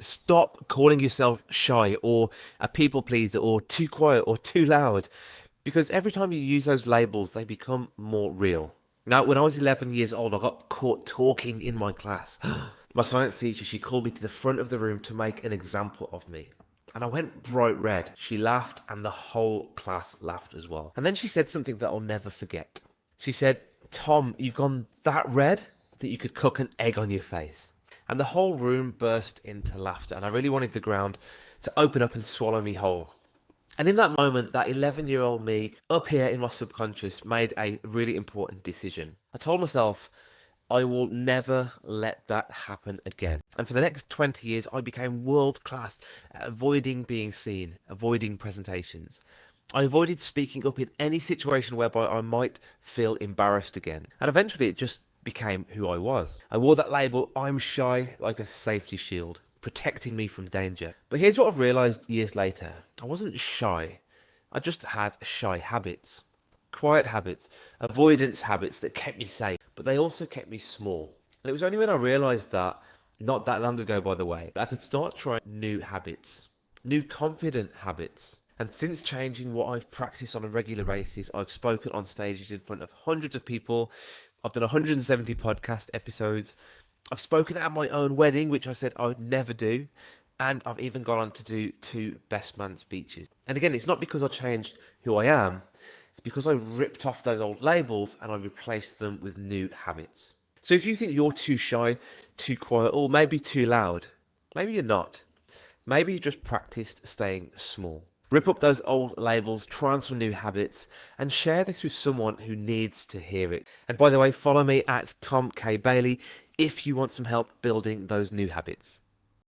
stop calling yourself shy or a people pleaser or too quiet or too loud, because every time you use those labels, they become more real. Now, when I was 11 years old, I got caught talking in my class. My science teacher, she called me to the front of the room to make an example of me. And I went bright red. She laughed, and the whole class laughed as well. And then she said something that I'll never forget. She said, "Tom, you've gone that red that you could cook an egg on your face." And the whole room burst into laughter, and I really wanted the ground to open up and swallow me whole. And in that moment, that 11-year-old me up here in my subconscious made a really important decision. I told myself, I will never let that happen again. And for the next 20 years, I became world class at avoiding being seen, avoiding presentations. I avoided speaking up in any situation whereby I might feel embarrassed again. And eventually it just became who I was. I wore that label, "I'm shy," like a safety shield, protecting me from danger. But here's what I've realised years later. I wasn't shy. I just had shy habits. Quiet habits, avoidance habits that kept me safe, but they also kept me small. And it was only when I realised that, not that long ago by the way, that I could start trying new habits, new confident habits. And since changing what I've practiced on a regular basis, I've spoken on stages in front of hundreds of people. I've done 170 podcast episodes. I've spoken at my own wedding, which I said I would never do. And I've even gone on to do 2 best man speeches. And again, it's not because I changed who I am. It's because I ripped off those old labels and I replaced them with new habits. So if you think you're too shy, too quiet, or maybe too loud, maybe you're not. Maybe you just practiced staying small. Rip up those old labels, try on some new habits, and share this with someone who needs to hear it. And by the way, follow me at Tom K. Bailey if you want some help building those new habits.